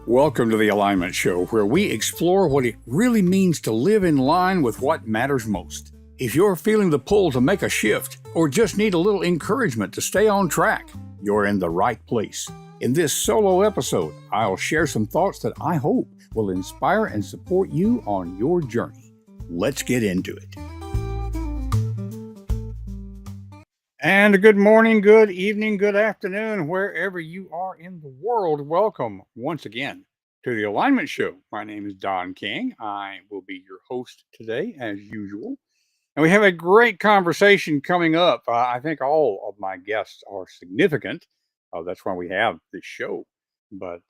Welcome to the Alignment Show, where we explore what it really means to live in line with what matters most. If you're feeling the pull to make a shift or just need a little encouragement to stay on track, you're in the right place. In this solo episode, I'll share some thoughts that I hope will inspire and support you on your journey. Let's get into it. And good morning, good evening, good afternoon, wherever you are in the world. Welcome once again to the Alignment Show. My name is Don King. I will be your host today, as usual. And we have a great conversation coming up. I think all of my guests are significant. That's why we have this show. But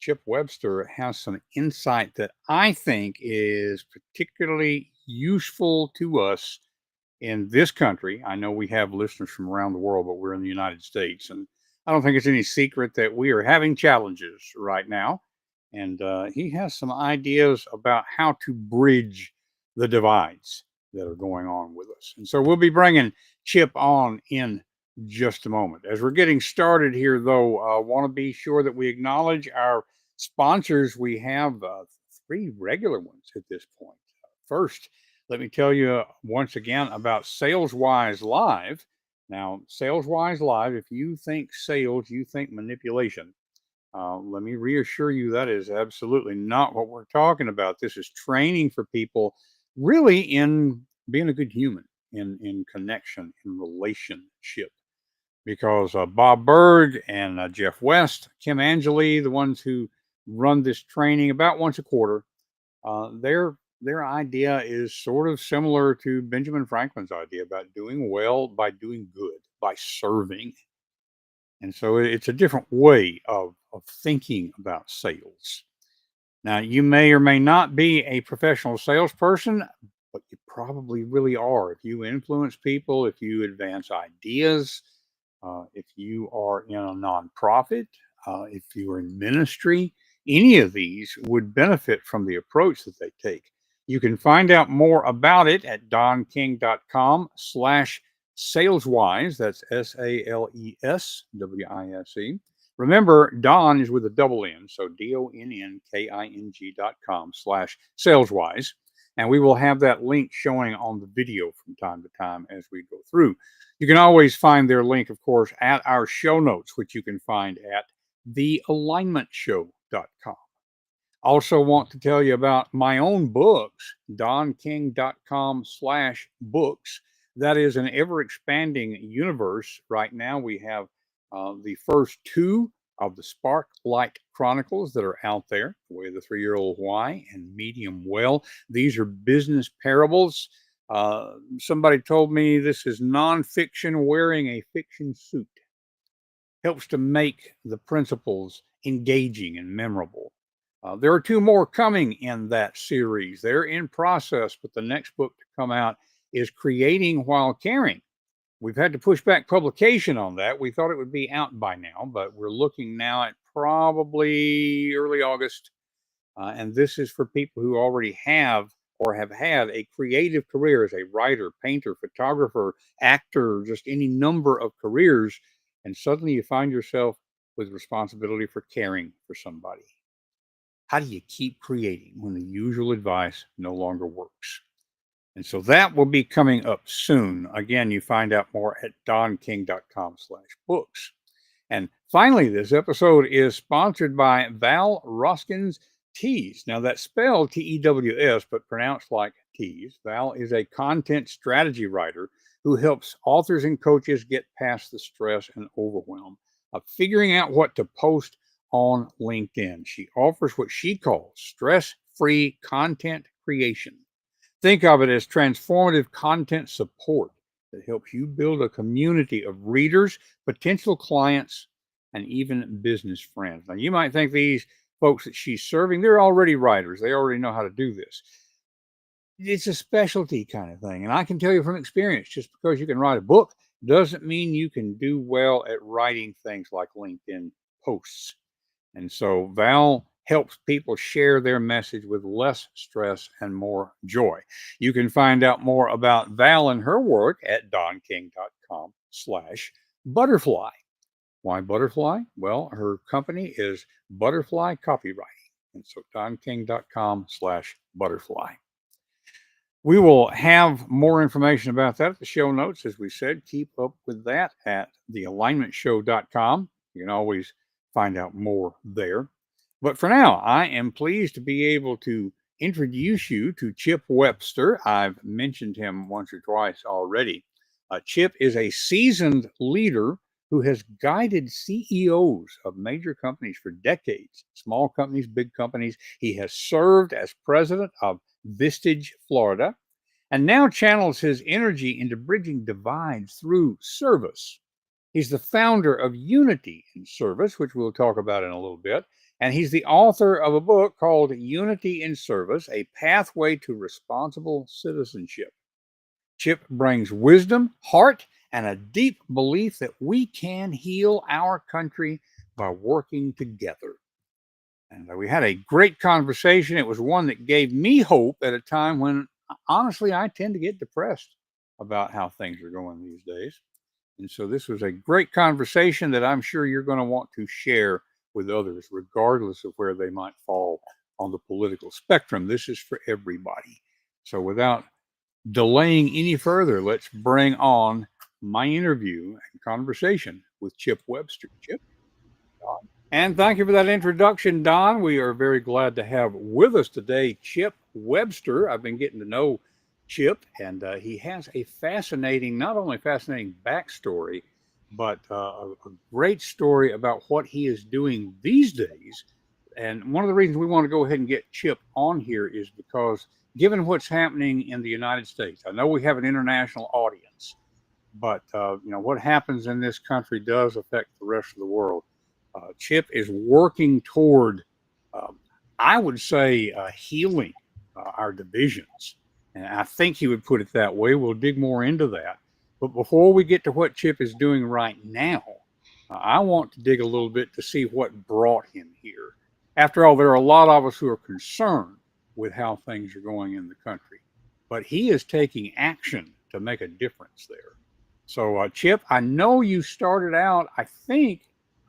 Chip Webster has some insight that I think is particularly useful to us in this country. I know we have listeners from around the world, but we're in the United States. And I don't think it's any secret that we are having challenges right now. And he has some ideas about how to bridge the divides that are going on with us. And so we'll be bringing Chip on in just a moment. As we're getting started here, though, I want to be sure that we acknowledge our sponsors. We have three regular ones at this point. First, let me tell you once again about SalesWise Live. Now, SalesWise Live, if you think sales, you think manipulation. Let me reassure you that is absolutely not what we're talking about. This is training for people really in being a good human, in connection, in relationship. Because Bob Berg and Jeff West, Kim Angeli, the ones who run this training about once a quarter, their idea is sort of similar to Benjamin Franklin's idea about doing well by doing good, by serving. And so it's a different way of thinking about sales. Now, you may or may not be a professional salesperson, but you probably really are. If you influence people, if you advance ideas, if you are in a nonprofit, if you are in ministry, any of these would benefit from the approach that they take. You can find out more about it at donking.com/saleswise. That's SalesWise. Remember, Don is with a double N, so DONNKING.com/saleswise. And we will have that link showing on the video from time to time as we go through. You can always find their link, of course, at our show notes, which you can find at thealignmentshow.com. Also want to tell you about my own books, donking.com/books. That is an ever-expanding universe. Right now, we have the first two of the Sparklight Chronicles that are out there, The Way of the Three-Year-Old Why and Medium Well. These are business parables. Somebody told me this is nonfiction wearing a fiction suit. Helps to make the principles engaging and memorable. There are two more coming in that series. They're in process, but the next book to come out is Creating While Caring. We've had to push back publication on that. We thought it would be out by now, but we're looking now at probably early August. And this is for people who already have or have had a creative career as a writer, painter, photographer, actor, just any number of careers. And suddenly you find yourself with responsibility for caring for somebody. How do you keep creating when the usual advice no longer works? And so that will be coming up soon. Again, you find out more at donking.com/books. And finally, this episode is sponsored by Val Roskin's Tees. Now that's spelled TEWS, but pronounced like Tees. Val is a content strategy writer who helps authors and coaches get past the stress and overwhelm of figuring out what to post on LinkedIn. She offers what she calls stress-free content creation. Think of it as transformative content support that helps you build a community of readers, potential clients, and even business friends. Now, you might think these folks that she's serving, they're already writers. They already know how to do this. It's a specialty kind of thing. And I can tell you from experience, just because you can write a book doesn't mean you can do well at writing things like LinkedIn posts. And so Val helps people share their message with less stress and more joy. You can find out more about Val and her work at donking.com/butterfly. Why butterfly? Well, her company is Butterfly Copywriting. And so donking.com/butterfly. We will have more information about that at the show notes. As we said, keep up with that at thealignmentshow.com. You can always find out more there. But for now, I am pleased to be able to introduce you to Chip Webster. I've mentioned him once or twice already. Chip is a seasoned leader who has guided CEOs of major companies for decades, small companies, big companies. He has served as president of Vistage, Florida, and now channels his energy into bridging divides through service. He's the founder of Unity in Service, which we'll talk about in a little bit. And he's the author of a book called Unity in Service, A Pathway to Responsible Citizenship. Chip brings wisdom, heart, and a deep belief that we can heal our country by working together. And we had a great conversation. It was one that gave me hope at a time when, honestly, I tend to get depressed about how things are going these days. And so this was a great conversation that I'm sure you're going to want to share with others, regardless of where they might fall on the political spectrum. This is for everybody. So without delaying any further, let's bring on my interview and conversation with Chip Webster. Chip? And thank you for that introduction, Don. We are very glad to have with us today Chip Webster. I've been getting to know Chip, and he has a fascinating, not only fascinating backstory, but a great story about what he is doing these days. And one of the reasons we want to go ahead and get Chip on here is because, given what's happening in the United States, I know we have an international audience, but what happens in this country does affect the rest of the world. Chip is working toward, I would say, healing our divisions. And I think he would put it that way. We'll dig more into that. But before we get to what Chip is doing right now, I want to dig a little bit to see what brought him here. After all, there are a lot of us who are concerned with how things are going in the country. But he is taking action to make a difference there. So, Chip, I know you started out, I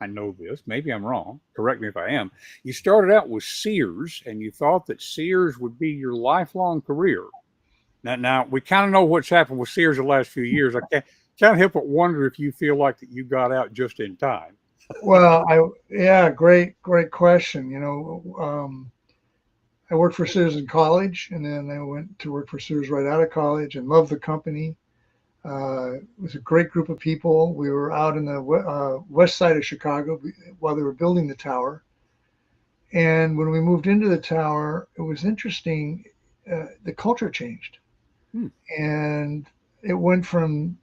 know this, maybe I'm wrong, correct me if I am. You started out with Sears, and you thought that Sears would be your lifelong career. Now we kind of know what's happened with Sears the last few years. I can't help but wonder if you feel like that you got out just in time. Well, great question. I worked for Sears in college, and then I went to work for Sears right out of college and loved the company. It was a great group of people. We were out in the west side of Chicago while they were building the tower. And when we moved into the tower, it was interesting. The culture changed. And it went from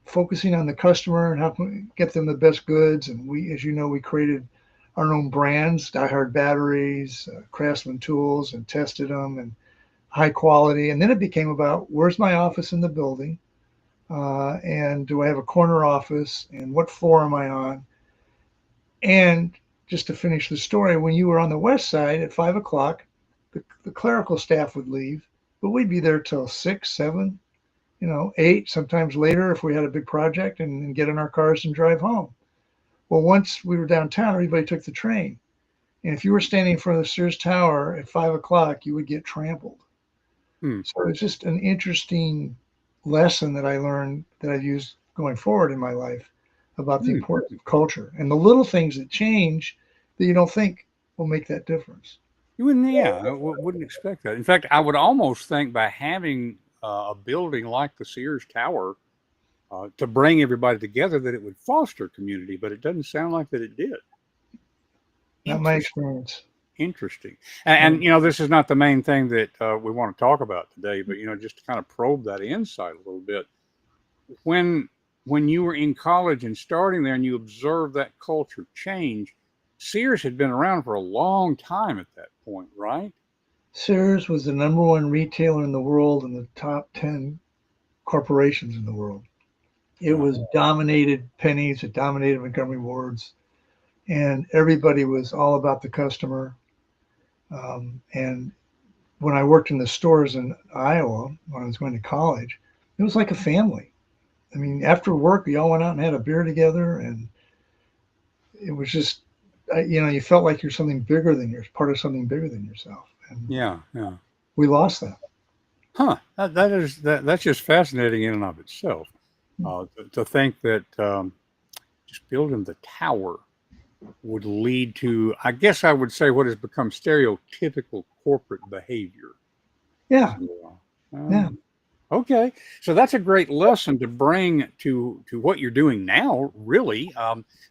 focusing on the customer and how can we get them the best goods. And we, as you know, we created our own brands, Die Hard batteries, Craftsman tools, and tested them and high quality. And then it became about, where's my office in the building? And do I have a corner office? And what floor am I on? And just to finish the story, when you were on the west side at 5 o'clock, the clerical staff would leave, but we'd be there till 6, 7, 8, sometimes later if we had a big project, and get in our cars and drive home. Well, once we were downtown, everybody took the train. And if you were standing in front of the Sears Tower at 5 o'clock, you would get trampled. So it's just an interesting lesson that I learned that I've used going forward in my life about the importance of culture and the little things that change that you don't think will make that difference. You wouldn't, I wouldn't expect that. In fact, I would almost think by having a building like the Sears Tower to bring everybody together that it would foster community, but it doesn't sound like that it did. Not my experience. Interesting. And this is not the main thing that we want to talk about today, but, just to kind of probe that insight a little bit. When you were in college and starting there and you observed that culture change, Sears had been around for a long time at that point, right? Sears was the number one retailer in the world and the top 10 corporations in the world. It was dominated pennies, it dominated Montgomery Wards, and everybody was all about the customer. And when I worked in the stores in Iowa, when I was going to college, it was like a family. I mean, after work, we all went out and had a beer together, and it was just, you felt like you're something bigger than you're part of something bigger than yourself. And Yeah, yeah. we lost that. Huh. That's just fascinating in and of itself. To think that just building the tower would lead to, I guess I would say, what has become stereotypical corporate behavior. Yeah, So, yeah. okay, so that's a great lesson to bring to what you're doing now, really.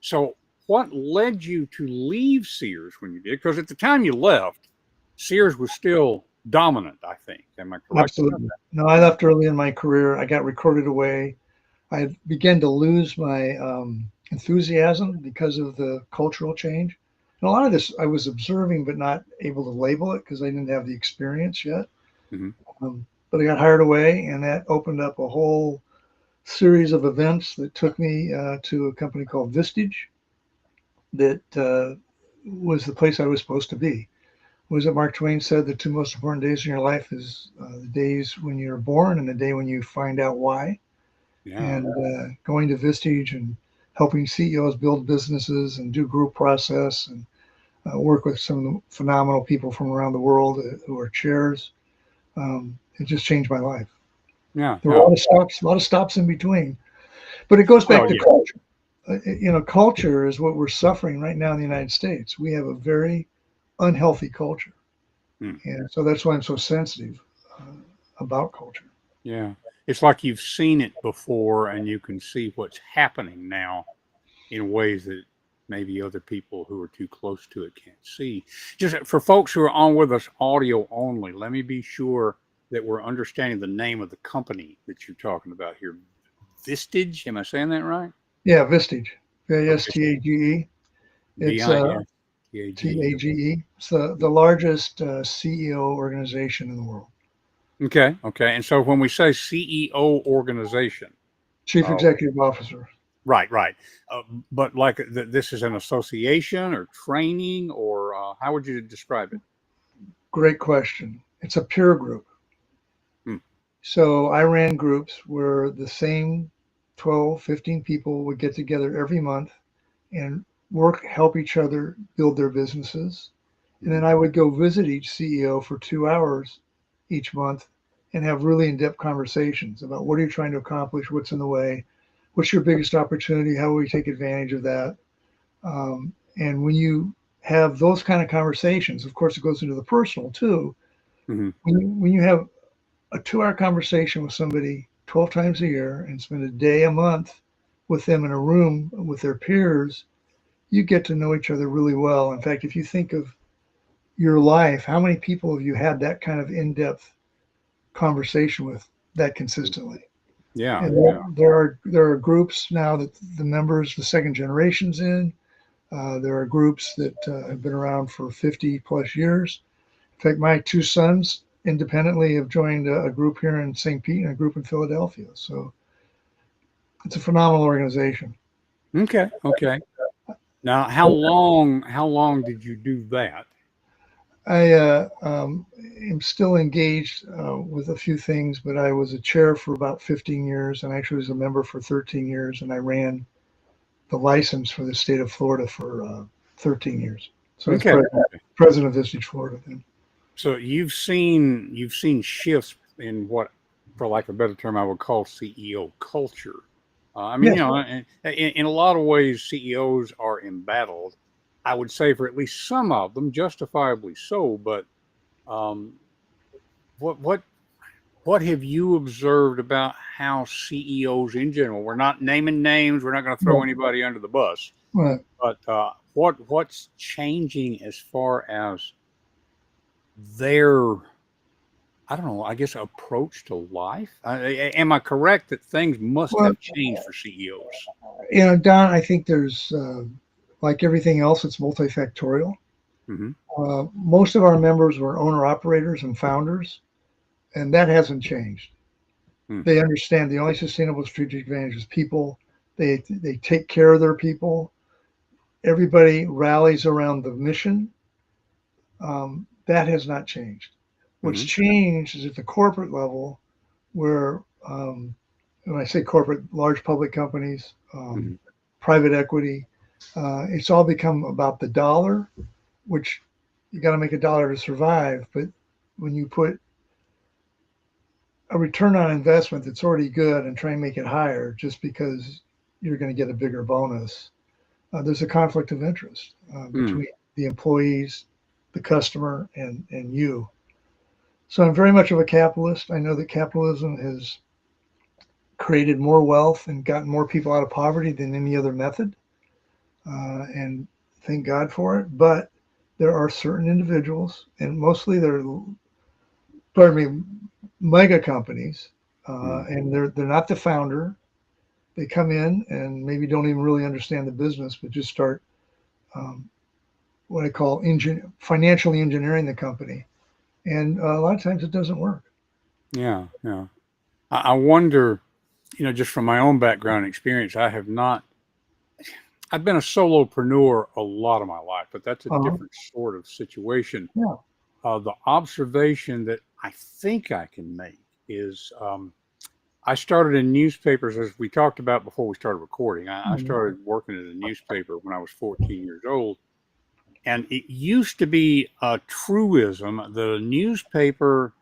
So, what led you to leave Sears when you did? Because at the time you left, Sears was still dominant. I think. Am I correct about Absolutely. No, I that? left early in my career. I got recorded away. I began to lose my enthusiasm because of the cultural change. And a lot of this I was observing, but not able to label it because I didn't have the experience yet. Hmm. But I got hired away, and that opened up a whole series of events that took me to a company called Vistage that was the place I was supposed to be. Was it Mark Twain said the two most important days in your life is the days when you're born and the day when you find out why. Yeah. And going to Vistage and helping CEOs build businesses and do group process and work with some of the phenomenal people from around the world who are chairs. It just changed my life. Yeah. There were Yeah. a lot of stops in between, but it goes back Well, to yeah. culture. Culture is what we're suffering right now in the United States. We have a very unhealthy culture, Mm, and so that's why I'm so sensitive uh, about culture. yeah. It's like you've seen it before, and you can see what's happening now in ways that maybe other people who are too close to it can't see. Just for folks who are on with us audio only, let me be sure that we're understanding the name of the company that you're talking about here. Vistage, am I saying that right? Yeah, Vistage, Okay, Vistage. It's Vistage. TAGE. It's the largest CEO organization in the world. Okay, okay. And so when we say CEO organization, Chief uh, Executive Officer. right, right. Uh, but like this is an association or training, or how would you describe it? Great question. It's a peer group. Hmm. So I ran groups where the same 12, 15 people would get together every month and work, help each other build their businesses. And Mhm. then I would go visit each CEO for 2 hours each month and have really in depth conversations about what are you trying to accomplish, what's in the way, what's your biggest opportunity, how will we take advantage of that. And when you have those kind of conversations, of course, it goes into the personal too. Mhm. When you have a 2 hour conversation with somebody 12 times a year and spend a day a month with them in a room with their peers, you get to know each other really well. In fact, if you think of your life, how many people have you had that kind of in depth conversation with that consistently? Yeah, And yeah. there are groups now that the members, the second generations in. There are groups that have been around for 50 plus years. In fact, my two sons independently have joined a group here in St. Pete and a group in Philadelphia. So it's a phenomenal organization. Okay, okay. Now, how long did you do that? I am still engaged with a few things, but I was a chair for about 15 years and actually was a member for 13 years. And I ran the license for the state of Florida for 13 years. So I was Okay, okay. president of Vistage, Florida then. So you've seen shifts in what, for lack of a better term, I would call CEO culture. I mean, Yes. in a lot of ways, CEOs are embattled. I would say for at least some of them, justifiably so. But um, what what what have you observed about how CEOs in general? We're not naming names. We're not going to throw Well, anybody under the bus. well, But what's changing as far as their, I don't know, I guess approach to life? Am I correct that things must well, have changed for CEOs? Don, I think there's, like everything else, it's multifactorial. Hmm. Most of our members were owner operators and founders, and that hasn't changed. Hmm. They understand the only sustainable strategic advantage is people. They take care of their people. Everybody rallies around the mission. That has not changed. What's Hmm. changed is at the corporate level, where when I say corporate, large public companies, Hmm. private equity, it's all become about the dollar, which you got to make a dollar to survive. But when you put a return on investment that's already good and try and make it higher just because you're going to get a bigger bonus, there's a conflict of interest Mm. between the employees, the customer, and you. So I'm very much of a capitalist. I know that capitalism has created more wealth and gotten more people out of poverty than any other method, and thank God for it. But there are certain individuals, and mostly they're, pardon me, mega companies, Mm. and they're not the founder. They come in and maybe don't even really understand the business, but just start um, what I call financially engineering the company, and a lot of times it doesn't work. Yeah, yeah. I wonder, just from my own background and experience, I've been a solopreneur a lot of my life, but that's a Uh, different sort of situation. yeah. The observation that I think I can make is I started in newspapers, as we talked about before we started recording. I Mhm. started working at a newspaper when I was 14 years old. And it used to be a truism that a newspaper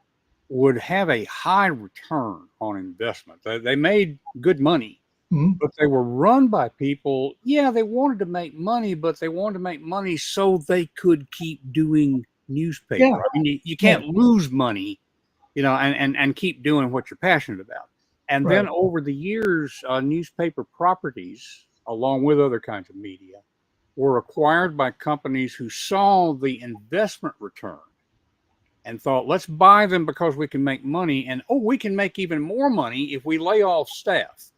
would have a high return on investment. They made good money, Mhm. but they were run by people. Yeah, they wanted to make money, but they wanted to make money so they could keep doing Yeah. newspaper. I mean, you Right. can't lose money, and keep doing what you're passionate about. And Right. then over the years, newspaper properties, along with other kinds of media, were acquired by companies who saw the investment return and thought, let's buy them because we can make money. And oh, we can make even more money if we lay off staff.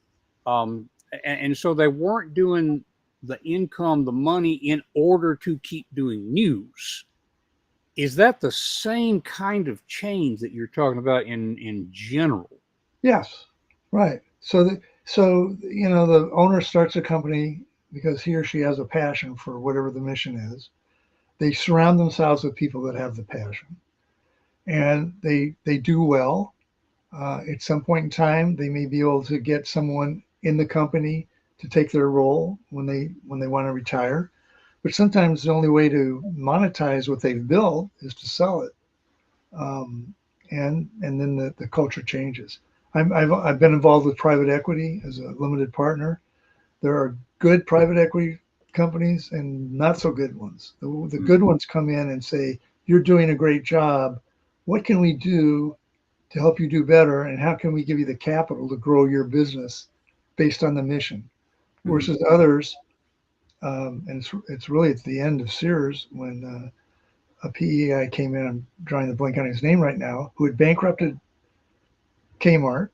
And so they weren't doing the income, the money in order to keep doing news. Is that the same kind of change that you're talking about in general? Yes. Right. So the owner starts a company because he or she has a passion for whatever the mission is. They surround themselves with people that have the passion, and they do well. At some point in time, they may be able to get someone in the company to take their role when they want to retire. But sometimes the only way to monetize what they've built is to sell it, um, and then the culture changes. I've been involved with private equity as a limited partner. There are good private equity companies and not so good ones. The good Mm-hmm. ones come in and say, "You're doing a great job. What can we do to help you do better? And how can we give you the capital to grow your business based on the mission?" Mm-hmm. Versus others, and it's really at the end of Sears when a PE guy came in. I'm drawing the blank on his name right now, who had bankrupted Kmart,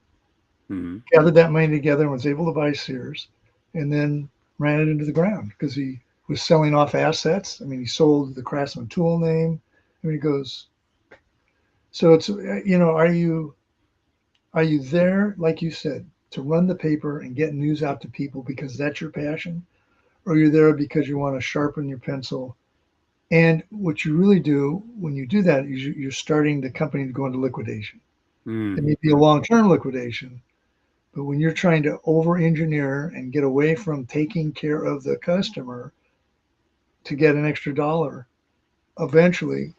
Mm-hmm. gathered that money together and was able to buy Sears, and then ran it into the ground because he was selling off assets. I mean, he sold the Craftsman tool name. I mean, he goes. So it's are you there, like you said, to run the paper and get news out to people because that's your passion, or you're there because you want to sharpen your pencil? And what you really do when you do that is you're starting the company to go into liquidation. It may be a Mm-hmm. long-term liquidation, but when you're trying to over-engineer and get away from taking care of the customer to get an extra dollar, eventually,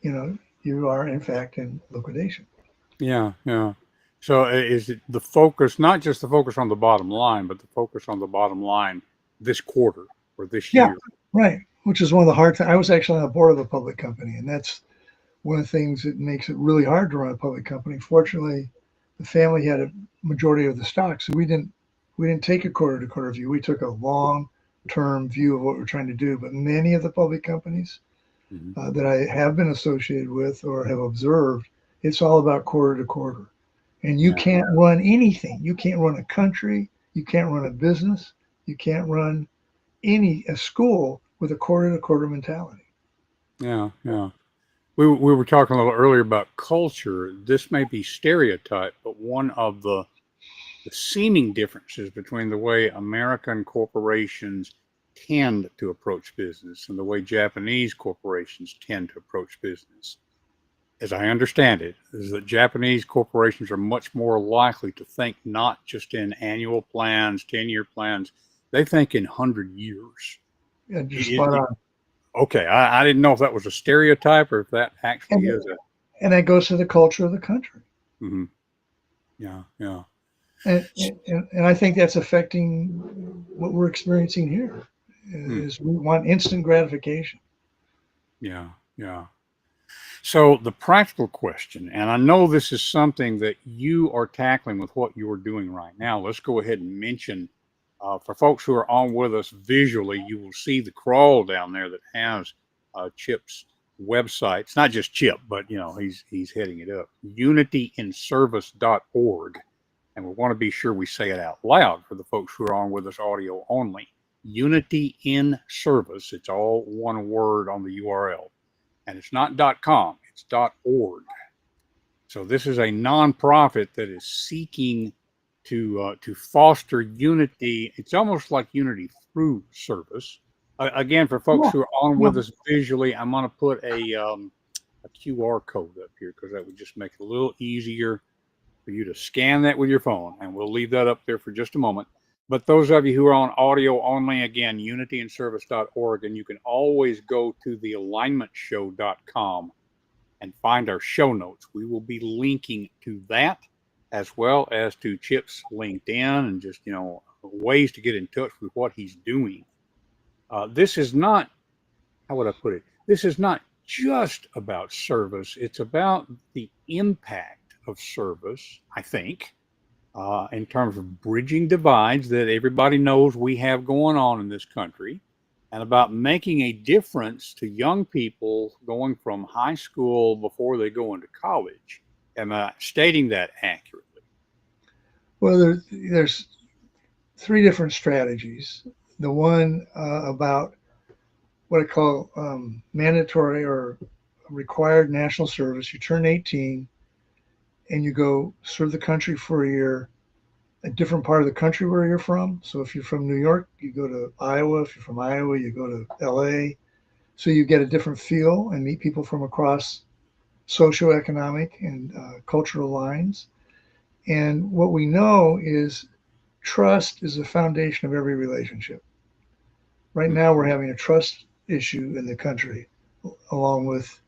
you are in fact in liquidation. Yeah, yeah. So is it the focus, not just the focus on the bottom line, but the focus on the bottom line this quarter or this Yeah, year? right. Which is one of the hard things. I was actually on the board of a public company, and that's one of the things that makes it really hard to run a public company. Fortunately, the family had a majority of the stock, so we didn't take a quarter to quarter view. We took a long term view of what we're trying to do. But many of the public companies Mm-hmm. that I have been associated with or have observed, it's all about quarter to quarter. And you Yeah, can't run anything. You can't run a country. You can't run a business. You can't run a school with a quarter to quarter mentality. yeah, yeah. We were talking a little earlier about culture. This may be stereotype, but one of the seeming differences between the way American corporations tend to approach business and the way Japanese corporations tend to approach business. As I understand it, is that Japanese corporations are much more likely to think not just in annual plans, 10-year plans, they think in 100 years. Yeah, you're It- spot it- on. okay, I didn't know if that was a stereotype or if that actually And is a. and that goes to the culture of the country. Mhm. Yeah, yeah. And I think that's affecting what we're experiencing here. Hmm. Is we want instant gratification. Yeah, yeah. So the practical question, and I know this is something that you are tackling with what you're doing right now. Let's go ahead and mention for folks who are on with us visually, you will see the crawl down there that has Chip's website. It's not just Chip, but he's heading it up. Unityinservice.org. And we want to be sure we say it out loud for the folks who are on with us audio only. Unity in Service. It's all one word on the URL. And it's not .com, it's .org. So this is a nonprofit that is seeking to foster unity. It's almost like unity through service. Again, for folks Yeah, who are on yeah. with us visually, I'm going to put a QR code up here because that would just make it a little easier for you to scan that with your phone, and we'll leave that up there for just a moment. But those of you who are on audio only, again, unityinservice.org, and you can always go to thealignmentshow.com and find our show notes. We will be linking to that as well as to Chip's LinkedIn and just, ways to get in touch with what he's doing. This is not, how would I put it? This is not just about service. It's about the impact of service, I think, in terms of bridging divides that everybody knows we have going on in this country, and about making a difference to young people going from high school before they go into college. Am I stating that accurately? Well, there's three different strategies. The one about what I call mandatory or required national service. You turn 18 and you go serve the country for a year, a different part of the country where you're from. So if you're from New York, you go to Iowa. If you're from Iowa, you go to LA. So you get a different feel and meet people from across socioeconomic and cultural lines. And what we know is trust is the foundation of every relationship. Right now, we're having a trust issue in the country, along with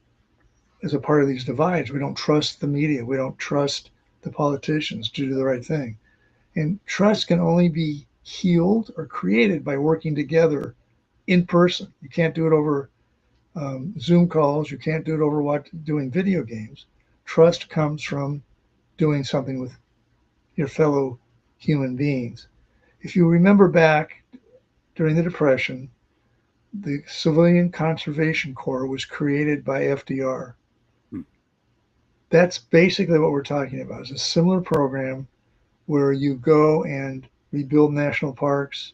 as a part of these divides. We don't trust the media. We don't trust the politicians to do the right thing. And trust can only be healed or created by working together in person. You can't do it over Zoom calls. You can't do it over doing video games. Trust comes from doing something with your fellow human beings. If you remember back during the Depression, the Civilian Conservation Corps was created by FDR. Hmm. That's basically what we're talking about. It's a similar program where you go and rebuild national parks.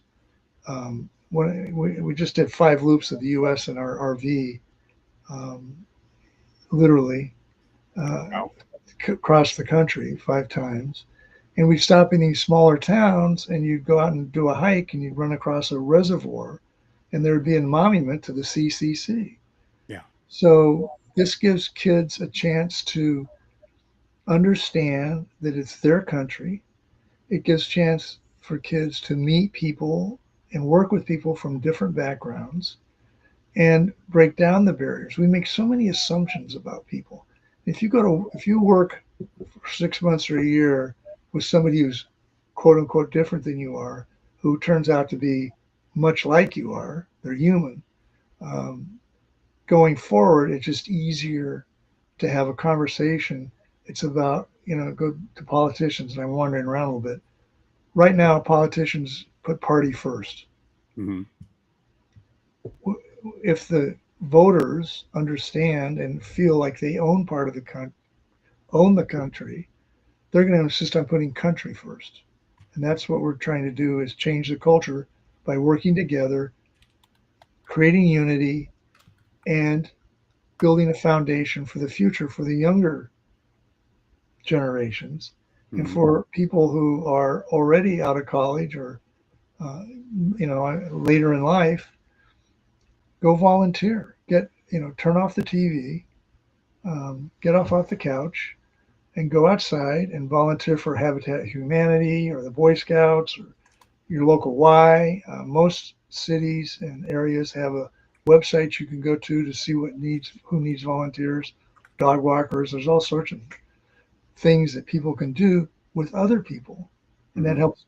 We just did 5 loops of the U.S. in our RV, literally Wow. across the country 5 times. And we'd stop in these smaller towns, and you'd go out and do a hike, and you'd run across a reservoir, and there would be a monument to the CCC. Yeah. So this gives kids a chance to understand that it's their country. It gives chance for kids to meet people and work with people from different backgrounds and break down the barriers. We make so many assumptions about people. If you work for 6 months or a year with somebody who's quote unquote different than you are, who turns out to be much like you are, they're human. Um, Going forward, it's just easier to have a conversation. It's about, go to politicians, and I'm wandering around a little bit. Right now, politicians put party first. Mm-hmm. If the voters understand and feel like they own part of own the country, they're going to insist on putting country first. And that's what we're trying to do, is change the culture by working together, creating unity, and building a foundation for the future for the younger generations and Mm-hmm. for people who are already out of college or later in life, go volunteer. Turn off the TV, get off the couch, and go outside and volunteer for Habitat Humanity or the Boy Scouts or your local Y. Most cities and areas have a website you can go to see who needs volunteers, dog walkers. There's all sorts of things that people can do with other people, and that helps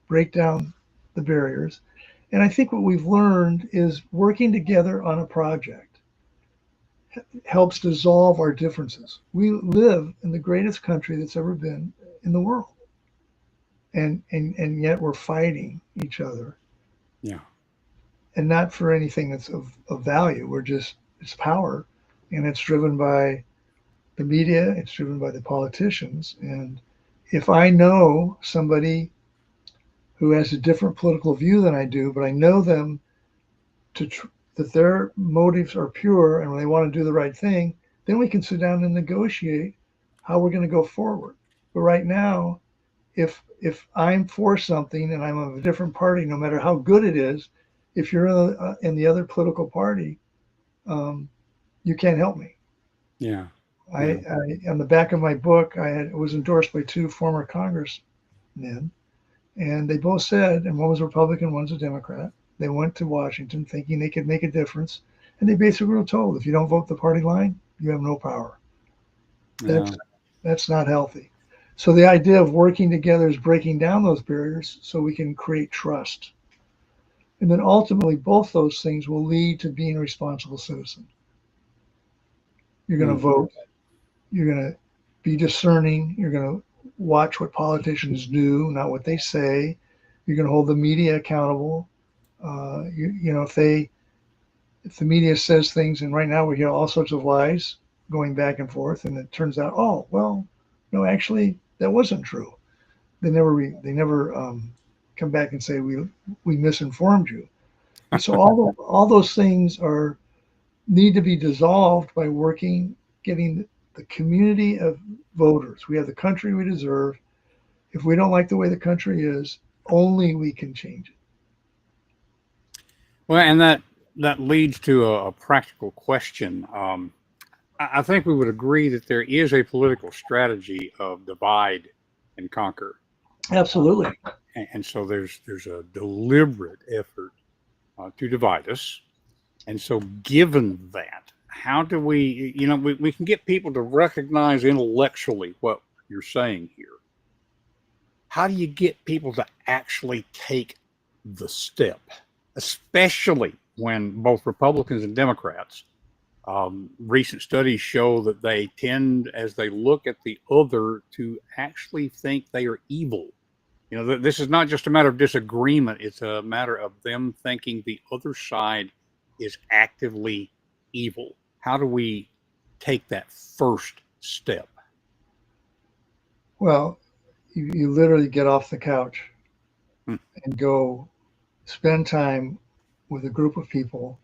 break down the barriers. And I think what we've learned is working together on a project helps dissolve our differences. We live in the greatest country that's ever been in the world, and yet we're fighting each other, Yeah. and not for anything that's of value. It's power, and it's driven by the media, it's driven by the politicians. And if I know somebody who has a different political view than I do, but I know them that their motives are pure and they want to do the right thing, then we can sit down and negotiate how we're going to go forward. But right now, if I'm for something and I'm of a different party, no matter how good it is, if you're in the other political party, you can't help me. Yeah. I on the back of my book, it was endorsed by two former congressmen, and they both said, and one was a Republican, one's a Democrat. They went to Washington thinking they could make a difference, and they basically were told, if you don't vote the party line, you have no power. Yeah. That's not healthy. So the idea of working together is breaking down those barriers so we can create trust. And then ultimately, both those things will lead to being a responsible citizen. You're going to vote. You're going to be discerning. You're going to watch what politicians do, not what they say. You're going to hold the media accountable. If the media says things, and right now we hear all sorts of lies going back and forth, and it turns out, oh well, no, actually that wasn't true. They never come back and say we misinformed you. And so all those things need to be dissolved by getting the community of voters. We have the country we deserve. If we don't like the way the country is, only we can change it. Well, and that leads to a practical question. I think we would agree that there is a political strategy of divide and conquer, Absolutely. and so there's a deliberate effort to divide us. And so, given that, how do we can get people to recognize intellectually what you're saying here. How do you get people to actually take the step, especially when both Republicans and Democrats, recent studies show that they tend, as they look at the other, to actually think they are evil. This is not just a matter of disagreement, it's a matter of them thinking the other side is actively evil. How do we take that first step? Well, you literally get off the couch Hmm. and go spend time with a group of people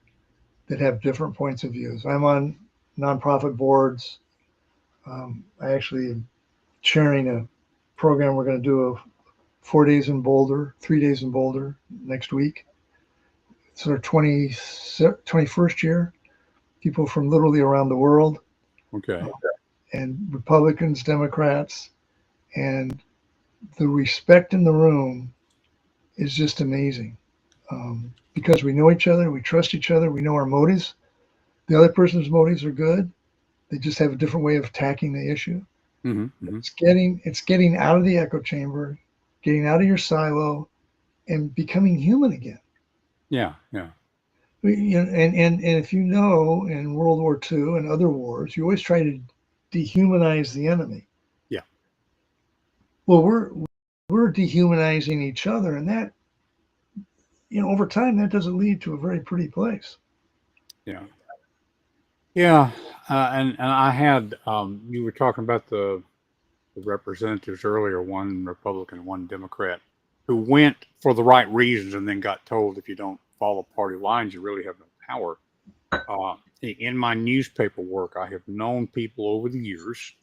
that have different points of views. I'm on nonprofit boards. I actually am chairing a program. We're going to do 3 days in Boulder next week. It's our 21st year. People from literally around the world. Okay. And Republicans, Democrats, and the respect in the room is just amazing. Because we know each other, we trust each other, we know our motives. The other person's motives are good. They just have a different way of attacking the issue. Mm-hmm, mm-hmm. It's getting out of the echo chamber, getting out of your silo, and becoming human again. Yeah, yeah. And if in World War II and other wars, you always try to dehumanize the enemy. Yeah. Well, we're dehumanizing each other, and that, over time, that doesn't lead to a very pretty place. Yeah. Yeah. And I had, you were talking about the representatives earlier, one Republican, one Democrat, who went for the right reasons and then got told, if you don't follow party lines, you really have no power. In my newspaper work, I have known people over the years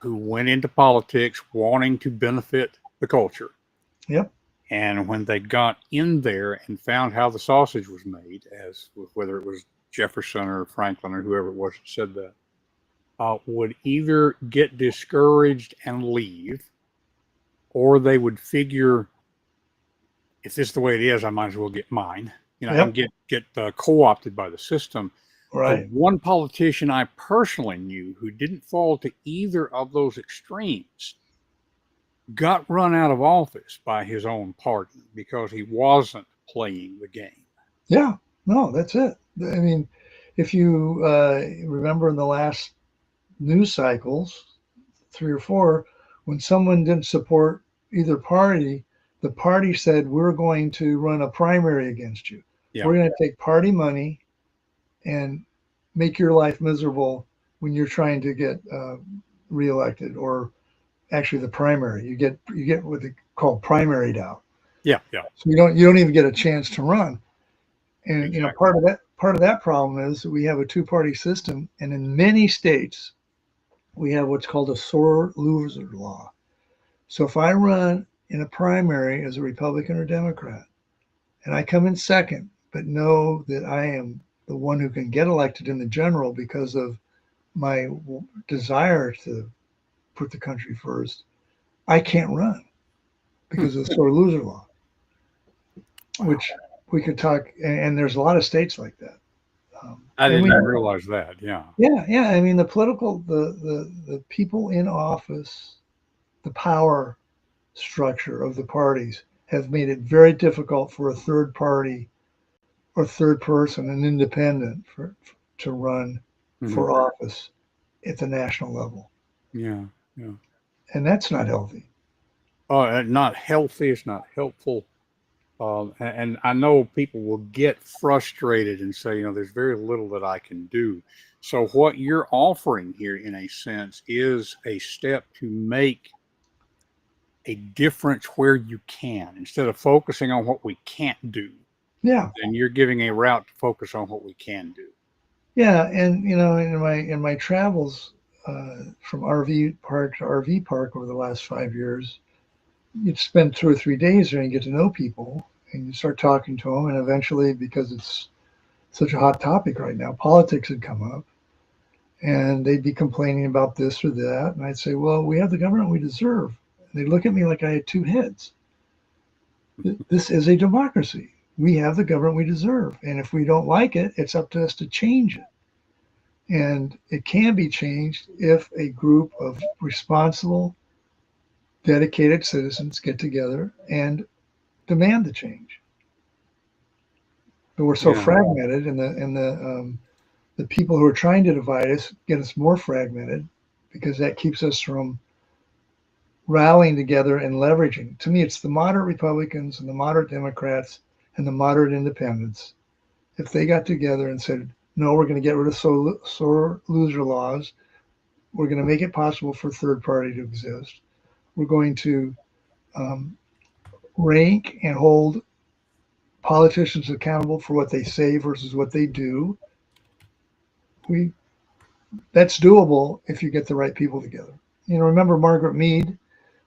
who went into politics wanting to benefit the culture. Yep. And when they got in there and found how the sausage was made, as whether it was Jefferson or Franklin or whoever it was that said that, would either get discouraged and leave, or they would figure, if this is the way it is, I might as well get mine, and Yep. get co-opted by the system. The Right. one politician I personally knew who didn't fall to either of those extremes got run out of office by his own party because he wasn't playing the game. Yeah. No, that's it. I mean, if you remember in the last news cycles, 3 or 4, when someone didn't support either party, the party said, "We're going to run a primary against you. Yeah, We're going to take party money and make your life miserable when you're trying to get reelected, or actually the primary. You get what they call primaried out. yeah, yeah, So you don't even get a chance to run. And exactly. part of that problem is that we have a two-party system, and in many states we have what's called a sore loser law. So if I run in a primary as a Republican or Democrat, and I come in second, but know that I am the one who can get elected in the general because of my desire to put the country first, I can't run Hmm. because of the sore loser law, Wow, which we could talk. And there's a lot of states like that. I And didn't we, even realize that. Yeah, yeah. I mean, the people in office, the power structure of the parties have made it very difficult for a third party or third person, an independent, to run hmm, for office at the national level, yeah, yeah. and that's not healthy. Not healthy. It's not helpful. And I know people will get frustrated and say, there's very little that I can do. So what you're offering here, in a sense, is a step to make a difference where you can, instead of focusing on what we can't do. Yeah, Then you're giving a route to focus on what we can do. yeah, and in my travels from RV park to RV park over the last 5 years, you'd spend 2 or 3 days there and get to know people, and you start talking to them, and eventually, because it's such a hot topic right now, politics had come up, and they'd be complaining about this or that, and I'd say, well, we have the government we deserve. And they'd look at me like I had two heads. This is a democracy. We have the government we deserve, and if we don't like it, it's up to us to change it. And it can be changed if a group of responsible, dedicated citizens get together and demand the change. But we're so Yeah, fragmented, and the people who are trying to divide us get us more fragmented, because that keeps us from rallying together and leveraging. To me, it's the moderate Republicans and the moderate Democrats and the moderate independents. If they got together and said, no, we're going to get rid of sore loser laws, we're going to make it possible for third party to exist, we're going to um, rank and hold politicians accountable for what they say versus what they do. We That's doable if you get the right people together. Remember Margaret Mead,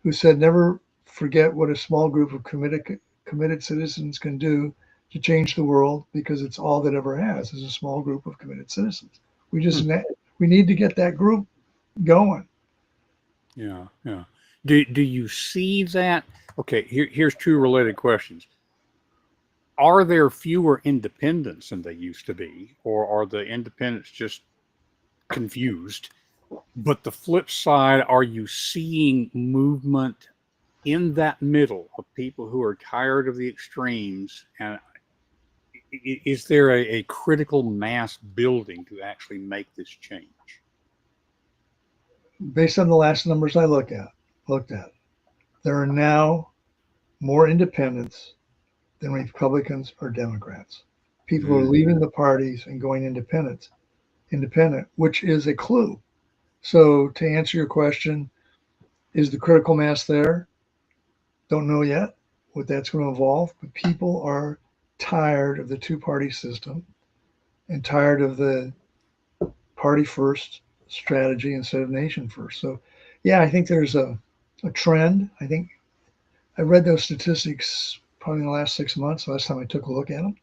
who said, "Never forget what a small group of committed citizens can do to change the world, because it's all that ever has is a small group of committed citizens." We hmm, just we need to get that group going. yeah, yeah. Do you see that? Okay, here's two related questions. Are there fewer independents than they used to be, or are the independents just confused? But the flip side, are you seeing movement in that middle of people who are tired of the extremes? And is there a critical mass building to actually make this change? Based on the last numbers I looked at, there are now more independents than Republicans or Democrats. People are Mm, leaving the parties and going independent, which is a clue. So to answer your question, is the critical mass there? Don't know yet what that's going to evolve, but people are tired of the two-party system and tired of the party first strategy instead of nation first. So yeah, I think there's a trend. I I read those statistics probably in the last 6 months. Last time I took a look at them,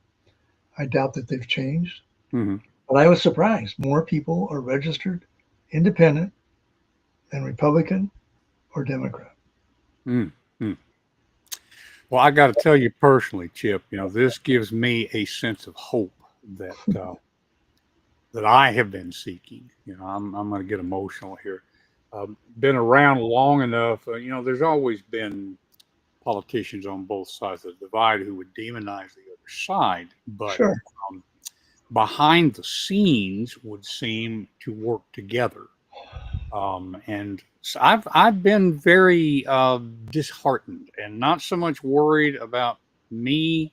I doubt that they've changed. Hmm. But I was surprised. More people are registered independent than Republican or Democrat. Mm. Mm. Well, I got to tell you personally, Chip, this gives me a sense of hope that that I have been seeking. I'm going to get emotional here. Been around long enough. There's always been politicians on both sides of the divide who would demonize the other side, but Sure. um, behind the scenes would seem to work together. And so I've been very disheartened and not so much worried about me,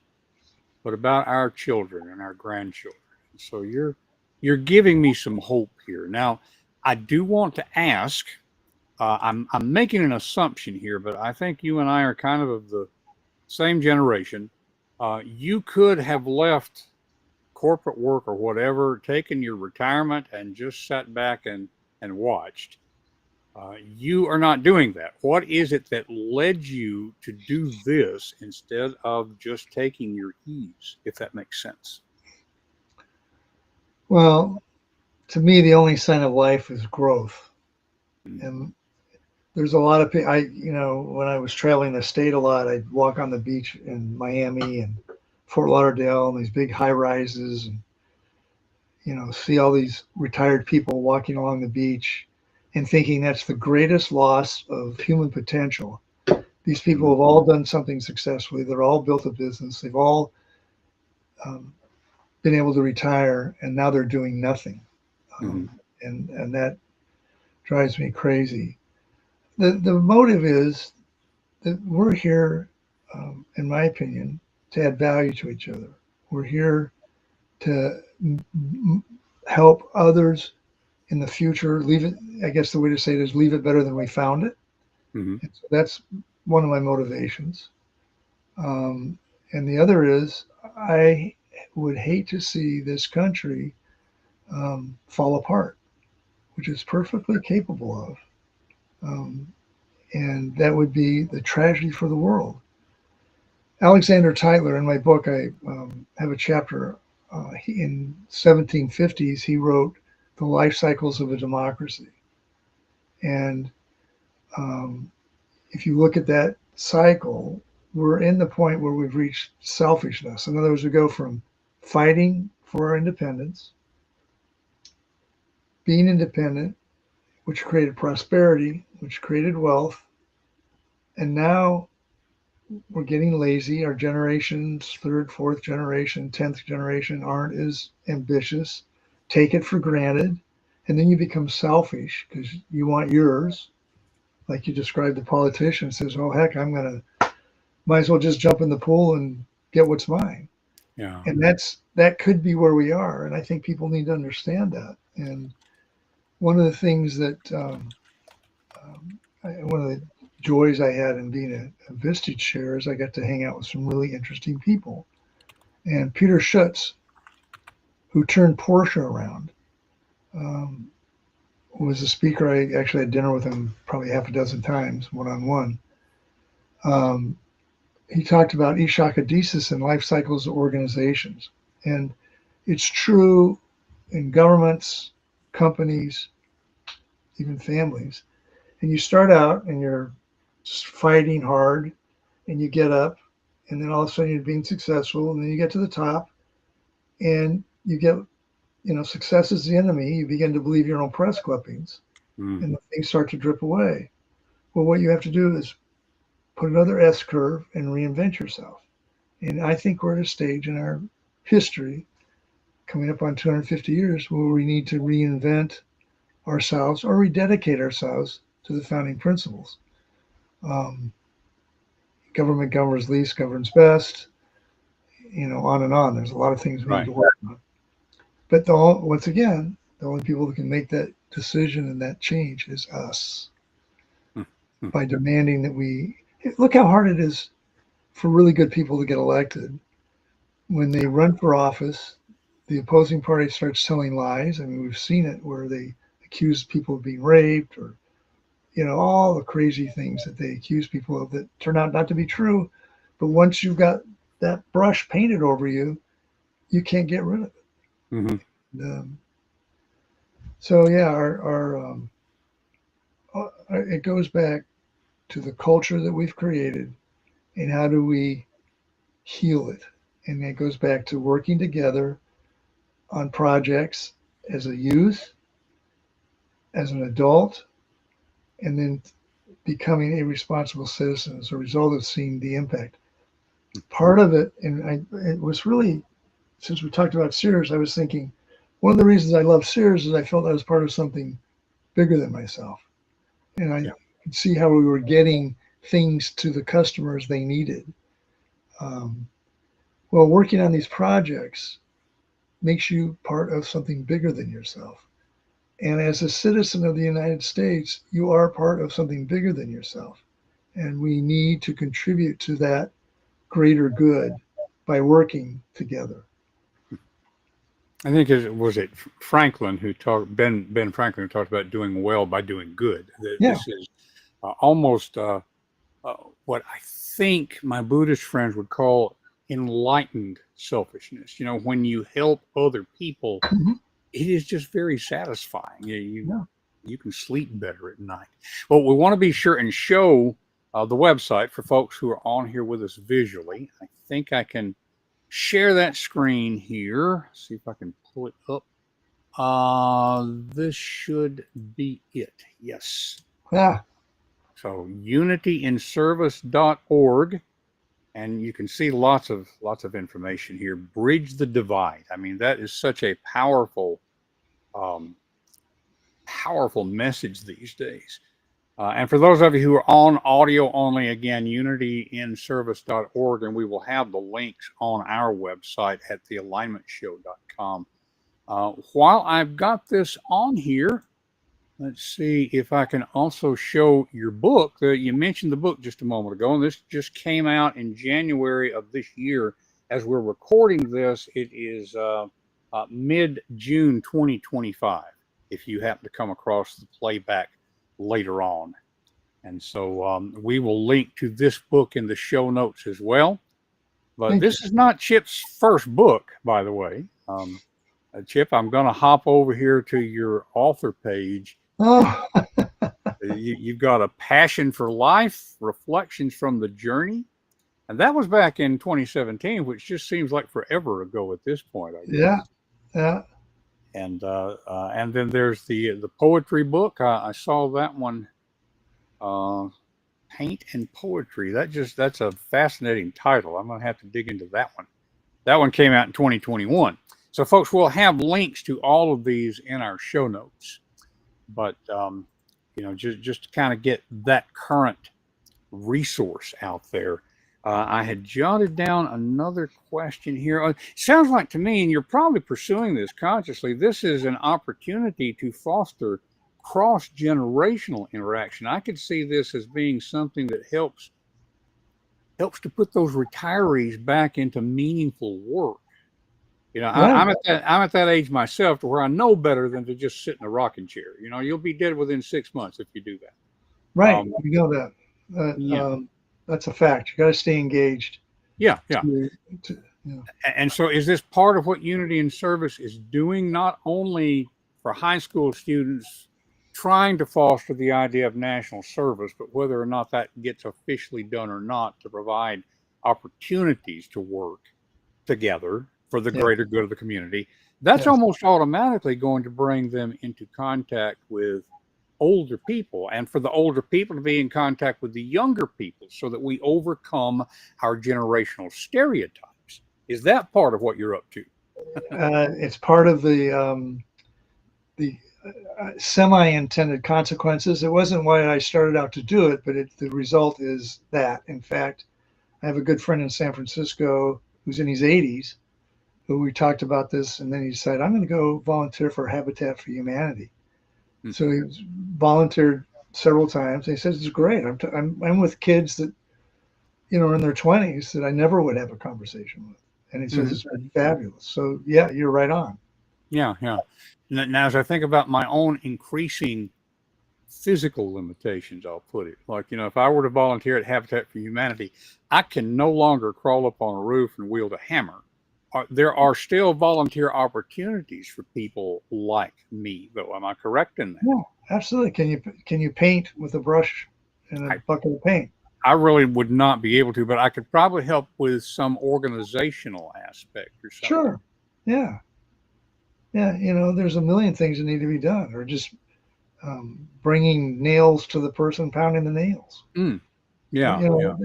but about our children and our grandchildren. So you're giving me some hope here. Now, I do want to ask. I'm making an assumption here, but I think you and I are kind of the same generation. You could have left corporate work or whatever, taken your retirement, and just sat back and watched. You are not doing that. What is it that led you to do this instead of just taking your ease, if that makes sense? Well, to me, the only sign of life is growth. Mm. And there's a lot of people. When I was traveling the state a lot, I'd walk on the beach in Miami and Fort Lauderdale and these big high rises and, see all these retired people walking along the beach and thinking that's the greatest loss of human potential. These people Mhm. have all done something successfully. They're all built a business. They've all um, been able to retire, and now they're doing nothing. Mhm. And that drives me crazy. The motive is that we're here, in my opinion, to add value to each other. We're here to help others in the future. Leave it. I guess the way to say it is leave it better than we found it. Mhm. And so that's one of my motivations. Um, and the other is I would hate to see this country fall apart, which it's perfectly capable of. Um, and that would be the tragedy for the world. Alexander Tytler, in my book, I have a chapter. In 1750s, he wrote The Life Cycles of a Democracy. And um, if you look at that cycle, we're in the point where we've reached selfishness. In other words, we go from fighting for our independence, being independent, which created prosperity, which created wealth, and now we're getting lazy. Our generations, third, fourth generation, 10th generation, aren't as ambitious, take it for granted, and then you become selfish because you want yours. Like you described, the politician says, "Oh heck, might as well just jump in the pool and get what's mine." Yeah. And that could be where we are, and I think people need to understand that. And one of the things that one of the joys I had in being a Vistage chair is I got to hang out with some really interesting people. And Peter Schutz, who turned Porsche around, um, was a speaker. I actually had dinner with him probably half a dozen times, one on one. He talked about Ishakadesis and life cycles of organizations. And it's true in governments, companies, even families. And you start out and you're just fighting hard and you get up and then all of a sudden you're being successful and then you get to the top and you get, success is the enemy. You begin to believe your own press clippings Mm. and things start to drip away. Well, what you have to do is put another S curve and reinvent yourself. And I think we're at a stage in our history coming up on 250 years where we need to reinvent ourselves or rededicate ourselves to the founding principles. Um, Government governs least, governs best, on and on. There's a lot of things we need Right. to work on. But once again, the only people who can make that decision and that change is us Mm. Mm. by demanding that we look how hard it is for really good people to get elected. When they run for office, the opposing party starts telling lies. I mean, we've seen it where they accuse people of being raped or all the crazy things that they accuse people of that turn out not to be true. But once you've got that brush painted over you, you can't get rid of it. Mm-hmm. So yeah, it goes back to the culture that we've created and how do we heal it. And it goes back to working together on projects as a youth, as an adult, and then becoming a responsible citizen as a result of seeing the impact. Part of it, and it was really, since we talked about Sears, I was thinking one of the reasons I love Sears is I felt I was part of something bigger than myself. And I could see how we were getting things to the customers they needed. Well, working on these projects makes you part of something bigger than yourself. And as a citizen of the United States, you are part of something bigger than yourself. And we need to contribute to that greater good by working together. I think it Franklin who talked Ben Franklin who talked about doing well by doing good. This is almost what I think my Buddhist friends would call enlightened selfishness. When you help other people, it is just very satisfying. You can sleep better at night. Well, we want to be sure and show the website for folks who are on here with us visually. I think I can share that screen here. See if I can pull it up. This should be it. Yes. So unityinservice.org, and you can see lots of information here. Bridge the divide. I mean, that is such a powerful message these days. And for those of you who are on audio only, again, unityinservice.org, and we will have the links on our website at thealignmentshow.com. While I've got this on here, let's see if I can also show your book. You mentioned the book just a moment ago, and this just came out in January of this year. As we're recording this, it is mid-June 2025, if you happen to come across the playback later on. And so we will link to this book in the show notes as well. But this is not Chip's first book, by the way. Chip, I'm going to hop over here to your author page. You've got A Passion for Life, Reflections from the Journey. And that was back in 2017, which just seems like forever ago at this point, I guess. Yeah. And then there's the poetry book. I saw that one, Paint and Poetry. That's a fascinating title. I'm going to have to dig into that one. That one came out in 2021. So, folks, we'll have links to all of these in our show notes. But just to kind of get that current resource out there. I had jotted down another question here. It sounds like to me, and you're probably pursuing this consciously, this is an opportunity to foster cross-generational interaction. I could see this as being something that helps to put those retirees back into meaningful work. I'm at that age myself to where I know better than to just sit in a rocking chair. You'll be dead within 6 months if you do that. Right. You know that. That's a fact. You got to stay engaged. Yeah. And so is this part of what Unity in Service is doing, not only for high school students trying to foster the idea of national service, but whether or not that gets officially done or not, to provide opportunities to work together for the greater good of the community? That's almost automatically going to bring them into contact with older people, and for the older people to be in contact with the younger people, so that we overcome our generational stereotypes. Is that part of what you're up to? It's part of the semi-intended consequences. It wasn't why I started out to do it, but the result is that. In fact, I have a good friend in San Francisco who's in his 80s, who we talked about this, and then he decided, I'm going to go volunteer for Habitat for Humanity. So he volunteered several times. And he says, it's great. I'm with kids that, are in their 20s that I never would have a conversation with. And he says, it's fabulous. So, yeah, you're right on. Yeah. Now, as I think about my own increasing physical limitations, I'll put it. Like, if I were to volunteer at Habitat for Humanity, I can no longer crawl up on a roof and wield a hammer. There are still volunteer opportunities for people like me, though. Am I correct in that? Yeah, absolutely. Can you paint with a brush and a I, bucket of paint? I really would not be able to, but I could probably help with some organizational aspect or something. Sure. Yeah. Yeah. There's a million things that need to be done, or just bringing nails to the person pounding the nails. Yeah.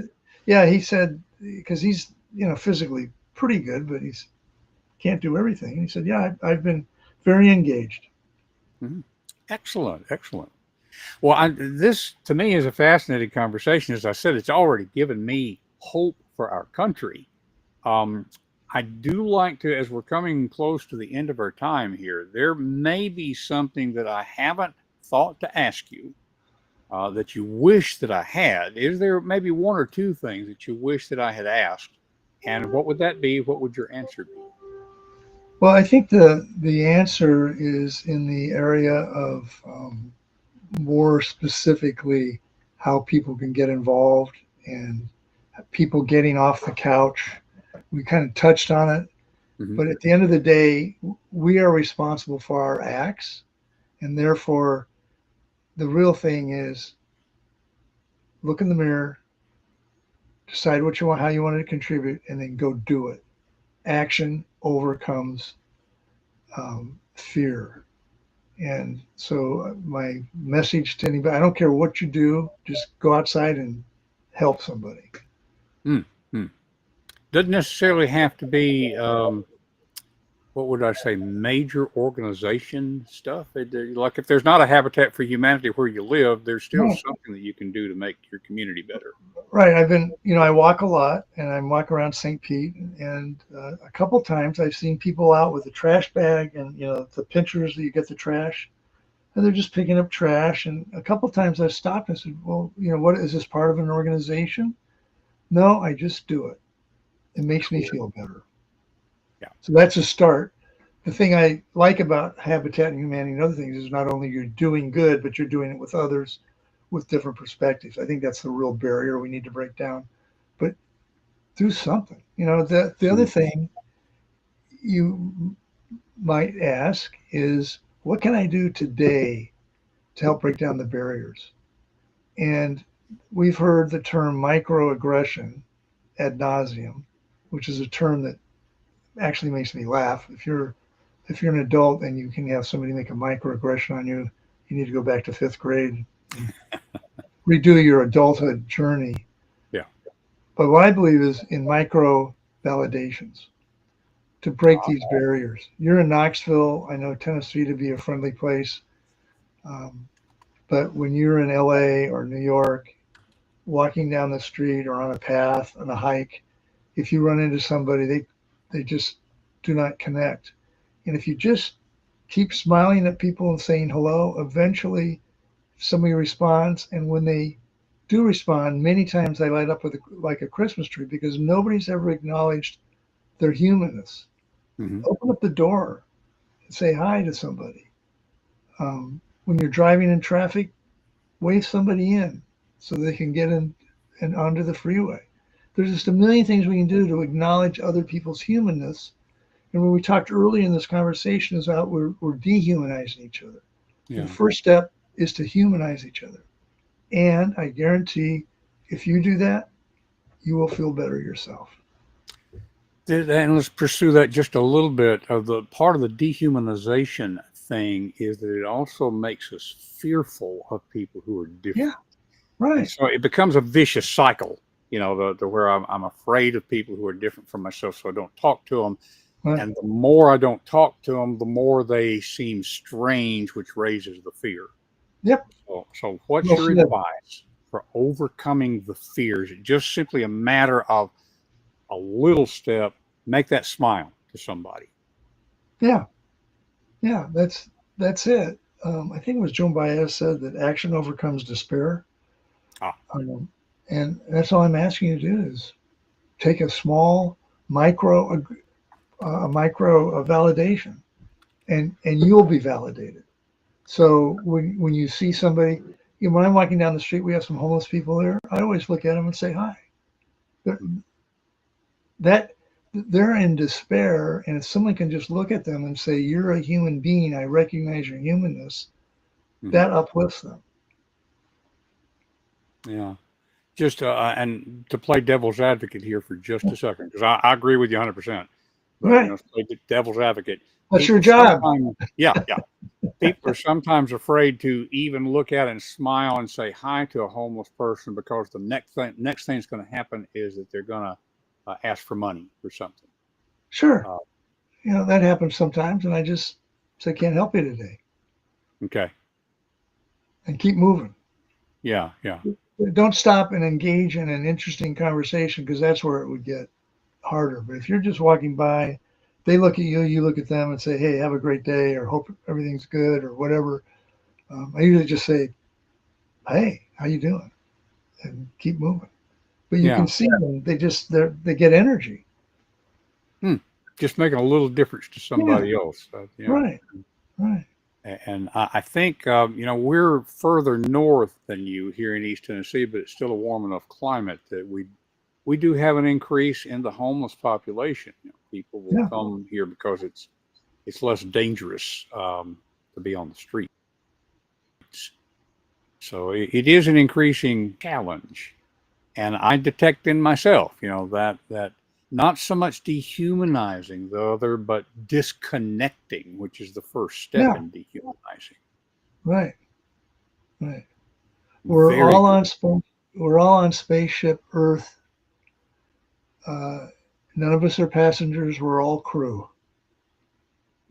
Yeah. He said, because he's, physically pretty good, but he's can't do everything. And he said, yeah, I've been very engaged. Mm-hmm. Excellent. Well, this to me is a fascinating conversation. As I said, it's already given me hope for our country. I do like to, as we're coming close to the end of our time here, there may be something that I haven't thought to ask you that you wish that I had. Is there maybe one or two things that you wish that I had asked? And what would that be? What would your answer be? Well, I think the answer is in the area of more specifically how people can get involved and people getting off the couch. We kind of touched on it, but at the end of the day, we are responsible for our acts, and therefore the real thing is look in the mirror, decide what you want, how you want to contribute, and then go do it. Action overcomes fear. And so my message to anybody, I don't care what you do, just go outside and help somebody. Doesn't necessarily have to be, what would I say, major organization stuff. Like if there's not a Habitat for Humanity where you live, there's still something that you can do to make your community better. Right. I've been, I walk a lot, and I walk around St. Pete, and a couple times I've seen people out with a trash bag and, the pinchers that you get the trash, and they're just picking up trash. And a couple times I've stopped and said, well, what is this, part of an organization? No, I just do it. It makes me feel better. Yeah. So that's a start. The thing I like about Habitat and Humanity and other things is not only you're doing good, but you're doing it with others with different perspectives. I think that's the real barrier we need to break down. But do something. The other thing you might ask is, what can I do today to help break down the barriers? And we've heard the term microaggression ad nauseum, which is a term that actually makes me laugh. If you're an adult and you can have somebody make a microaggression on you, you need to go back to 5th grade and redo your adulthood journey. Yeah. But what I believe is in micro validations to break these barriers. You're in Knoxville. I know Tennessee to be a friendly place. But when you're in LA or New York, walking down the street or on a path, on a hike, if you run into somebody, they just do not connect. And if you just keep smiling at people and saying hello, eventually somebody responds. And when they do respond, many times they light up with like a Christmas tree, because nobody's ever acknowledged their humanness. Open up the door and say hi to somebody. When you're driving in traffic, wave somebody in so they can get in and onto the freeway. There's just a million things we can do to acknowledge other people's humanness. And when we talked earlier in this conversation is about we're dehumanizing each other. Yeah. The first step is to humanize each other. And I guarantee if you do that, you will feel better yourself. And let's pursue that just a little bit. Of the part of the dehumanization thing is that it also makes us fearful of people who are different. Yeah, right. And so it becomes a vicious cycle, to where I'm afraid of people who are different from myself, so I don't talk to them. Right. And the more I don't talk to them, the more they seem strange, which raises the fear. Yep. So what's your advice for overcoming the fears? It's just simply a matter of a little step, make that smile to somebody. Yeah, that's it. I think it was Joan Baez said that action overcomes despair. And that's all I'm asking you to do is take a small micro validation, and you'll be validated. So when you see somebody, when I'm walking down the street, we have some homeless people there. I always look at them and say hi. They're, that they're in despair, and if someone can just look at them and say, "You're a human being. I recognize your humanness," that uplifts them. Yeah. Just and to play devil's advocate here for just a second, because I agree with you 100%. But Right. to play devil's advocate, That's your job. Yeah, people are sometimes afraid to even look at it and smile and say hi to a homeless person because the next thing that's going to happen is that they're going to ask for money or something. Sure. That happens sometimes, and I just say, "Can't help you today," Okay. and keep moving. Yeah. Don't stop and engage in an interesting conversation, because that's where it would get harder. But if you're just walking by, they look at you, you look at them, and say, "Hey, have a great day," or "Hope everything's good," or whatever. I usually just say, "Hey, how you doing?" and keep moving. But you Yeah. can see them; they get energy. Just making a little difference to Yeah. somebody else. Right. Right. And I think, we're further north than you here in East Tennessee, but it's still a warm enough climate that we do have an increase in the homeless population. People will Yeah. come here because it's less dangerous to be on the streets. So it is an increasing challenge, and I detect in myself, that not so much dehumanizing the other, but disconnecting, which is the first step Yeah. in dehumanizing. Right. Right. We're Very all good. on space. We're all on spaceship Earth. Uh, None of us are passengers. We're all crew.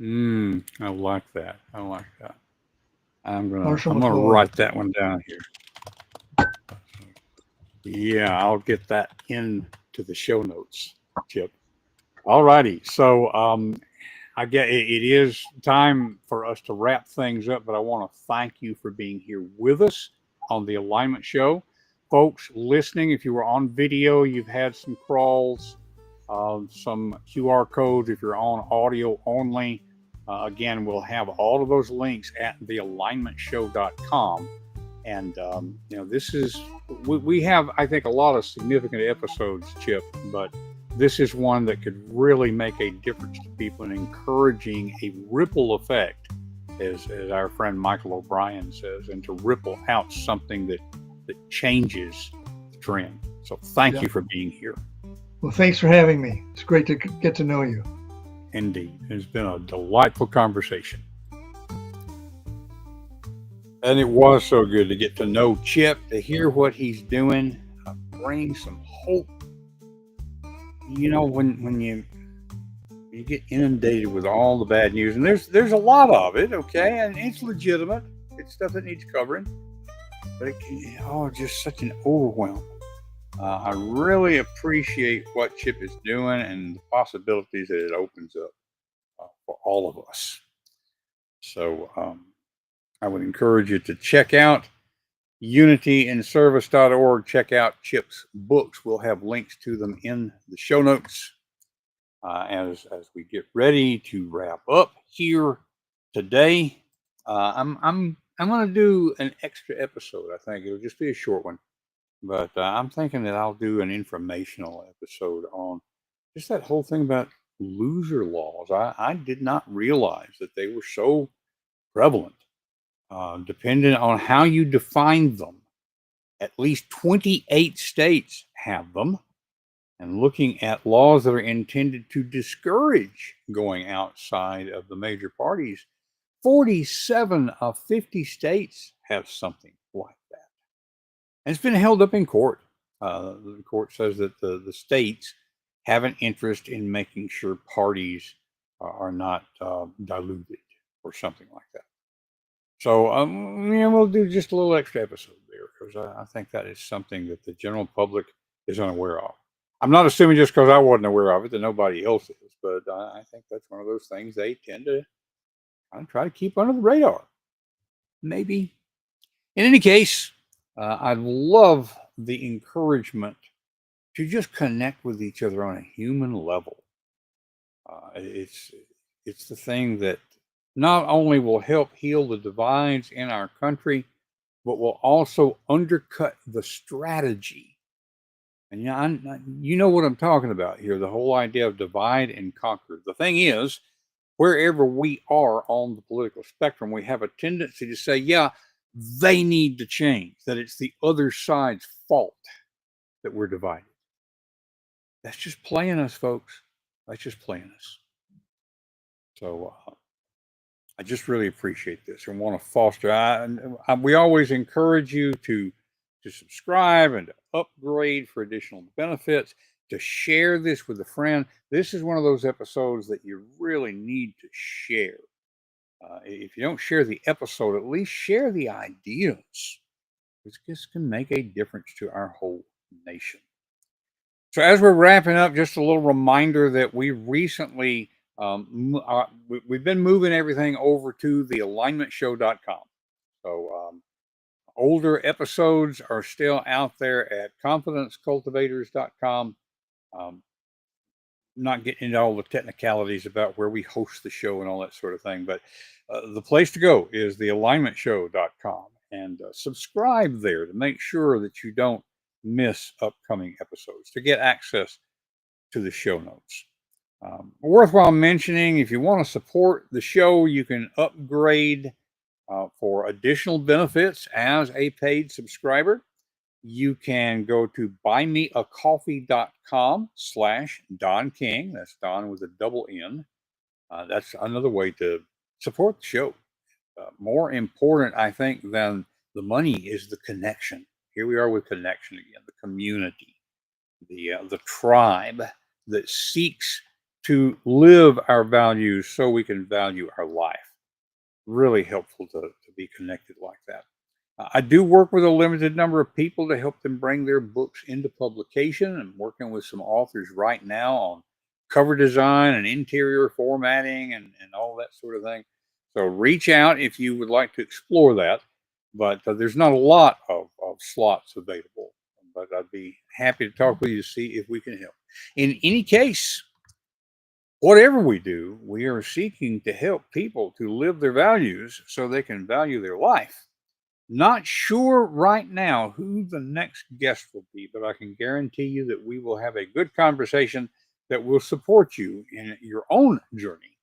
I like that. I like that. I'm gonna Marshall I'm gonna McLuhan. write that one down here. Yeah, I'll get that into the show notes, Chip. All righty. So I get it is time for us to wrap things up, but I want to thank you for being here with us on the Alignment Show. Folks listening, if you were on video, you've had some crawls, some QR codes. If you're on audio only, again, we'll have all of those links at thealignmentshow.com. And, this is, we have, I think, a lot of significant episodes, Chip, but this is one that could really make a difference to people and encouraging a ripple effect, as our friend Michael O'Brien says, and to ripple out something that changes the trend. So thank you for being here. Well, thanks for having me. It's great to get to know you. Indeed. It's been a delightful conversation. And it was so good to get to know Chip, to hear what he's doing, bring some hope. When you get inundated with all the bad news, and there's a lot of it, okay, and it's legitimate. It's stuff that needs covering, but it can, just such an overwhelm. I really appreciate what Chip is doing and the possibilities that it opens up for all of us. So I would encourage you to check out unityinservice.org. Check out Chip's books. We'll have links to them in the show notes. As we get ready to wrap up here today, I'm going to do an extra episode. I think it'll just be a short one, but I'm thinking that I'll do an informational episode on just that whole thing about loser laws. I did not realize that they were so prevalent. Depending on how you define them, at least 28 states have them. And looking at laws that are intended to discourage going outside of the major parties, 47 of 50 states have something like that. And it's been held up in court. The court says that the states have an interest in making sure parties are not diluted or something like that. So we'll do just a little extra episode there, because I think that is something that the general public is unaware of. I'm not assuming just because I wasn't aware of it that nobody else is, but I think that's one of those things they tend to kind of try to keep under the radar. Maybe. In any case, I love the encouragement to just connect with each other on a human level. It's the thing that not only will help heal the divides in our country, but will also undercut the strategy. And you know what I'm talking about here, the whole idea of divide and conquer. The thing is, wherever we are on the political spectrum, we have a tendency to say, yeah, they need to change, that it's the other side's fault that we're divided. That's just playing us, folks. That's just playing us. So I just really appreciate this and want to foster. We always encourage you to subscribe and to upgrade for additional benefits, to share this with a friend. This is one of those episodes that you really need to share. If you don't share the episode, at least share the ideas. This can make a difference to our whole nation. So as we're wrapping up, just a little reminder that we recently, we've been moving everything over to the alignmentshow.com. So older episodes are still out there at confidencecultivators.com. Not getting into all the technicalities about where we host the show and all that sort of thing, but the place to go is the alignmentshow.com, and subscribe there to make sure that you don't miss upcoming episodes, to get access to the show notes. Worthwhile mentioning, if you want to support the show, you can upgrade for additional benefits as a paid subscriber. You can go to buymeacoffee.com/Don King. That's Don with a double N. That's another way to support the show. More important, I think, than the money is the connection. Here we are with connection again, the community, the tribe that seeks to live our values so we can value our life. Really helpful to be connected like that. I do work with a limited number of people to help them bring their books into publication. I'm working with some authors right now on cover design and interior formatting and all that sort of thing. So reach out if you would like to explore that. But there's not a lot of slots available. But I'd be happy to talk with you to see if we can help. In any case, whatever we do, we are seeking to help people to live their values so they can value their life. Not sure right now who the next guest will be, but I can guarantee you that we will have a good conversation that will support you in your own journey.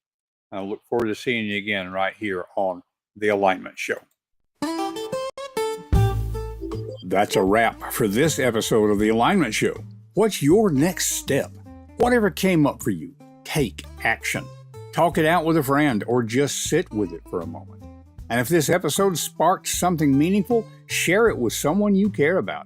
I look forward to seeing you again right here on The Alignment Show. That's a wrap for this episode of The Alignment Show. What's your next step? Whatever came up for you, take action. Talk it out with a friend or just sit with it for a moment. And if this episode sparked something meaningful, share it with someone you care about.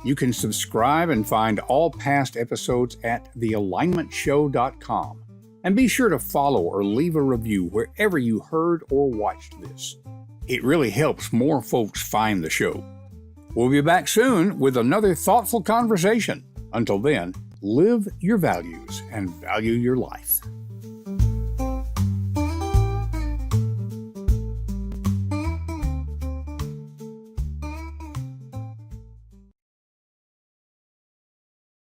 You can subscribe and find all past episodes at thealignmentshow.com. And be sure to follow or leave a review wherever you heard or watched this. It really helps more folks find the show. We'll be back soon with another thoughtful conversation. Until then, live your values and value your life.